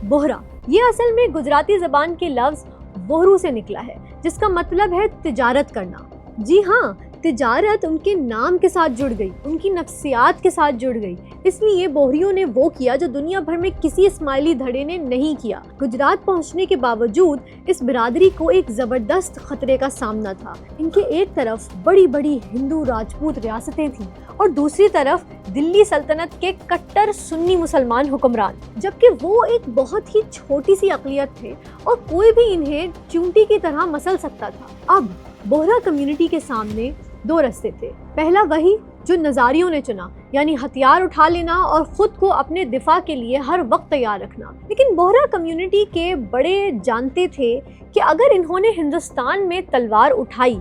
बोहरा, ये असल में गुजराती ज़बान के लफ्ज़ बोहरू से निकला है, जिसका मतलब है तिजारत करना। जी हाँ, तिजारत उनके नाम के साथ जुड़ गई, उनकी नफ्सियात के साथ जुड़ गई। इसलिए बोहरियों ने वो किया जो दुनिया भर में किसी इस्माइली धड़े ने नहीं किया। गुजरात पहुंचने के बावजूद इस बिरादरी को एक ज़बरदस्त खतरे का सामना था। इनके एक तरफ बड़ी बड़ी हिंदू राजपूत रियासतें थीं और दूसरी तरफ दिल्ली सल्तनत के कट्टर सुन्नी मुसलमान हुक्मरान, जबकि वो एक बहुत ही छोटी सी अक़लियत थे और कोई भी इन्हें चूंटी की तरह मसल सकता था। अब बोहरा कम्युनिटी के सामने दो रास्ते थे। पहला वही जो नज़ारियों ने चुना, यानी हथियार उठा लेना और ख़ुद को अपने दिफा के लिए हर वक्त तैयार रखना। लेकिन बोहरा कम्युनिटी के बड़े जानते थे कि अगर इन्होंने हिंदुस्तान में तलवार उठाई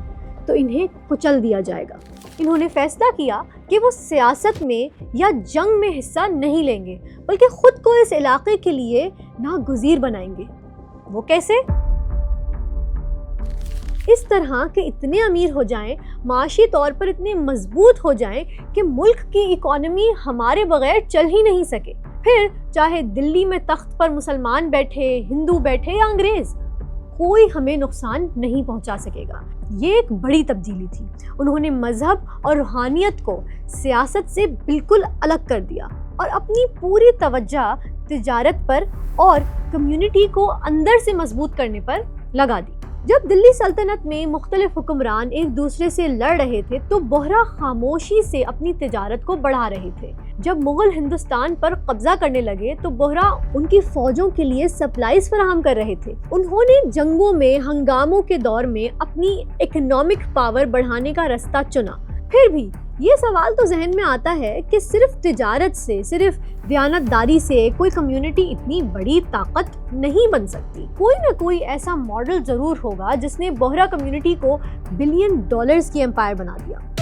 तो इन्हें कुचल दिया जाएगा। इन्होंने फैसला किया कि वो सियासत में या जंग में हिस्सा नहीं लेंगे, बल्कि ख़ुद को इस इलाके के लिए नागुज़ीर बनाएंगे। वो कैसे? इस तरह के इतने अमीर हो जाएं, माशी तौर पर इतने मजबूत हो जाएं कि मुल्क की इकोनॉमी हमारे बगैर चल ही नहीं सके। फिर चाहे दिल्ली में तख्त पर मुसलमान बैठे, हिंदू बैठे या अंग्रेज, कोई हमें नुकसान नहीं पहुंचा सकेगा। ये एक बड़ी तब्दीली थी। उन्होंने मजहब और रूहानियत को सियासत से बिल्कुल अलग कर दिया और अपनी पूरी तवज्जो तिजारत पर और कम्युनिटी को अंदर से मजबूत करने पर लगा दी। जब दिल्ली सल्तनत में मुख्तलिफ हुक्मरान एक दूसरे से लड़ रहे थे तो बोहरा खामोशी से अपनी तिजारत को बढ़ा रहे थे। जब मुगल हिंदुस्तान पर कब्जा करने लगे तो बोहरा उनकी फौजों के लिए सप्लाईज फराहम कर रहे थे। उन्होंने जंगों में, हंगामों के दौर में अपनी इकोनॉमिक पावर बढ़ाने का रास्ता चुना। फिर भी ये सवाल तो जहन में आता है कि सिर्फ तिजारत से, सिर्फ दयानतदारी से कोई कम्युनिटी इतनी बड़ी ताकत नहीं बन सकती। कोई ना कोई ऐसा मॉडल ज़रूर होगा जिसने बोहरा कम्युनिटी को $1 बिलियन की एम्पायर बना दिया।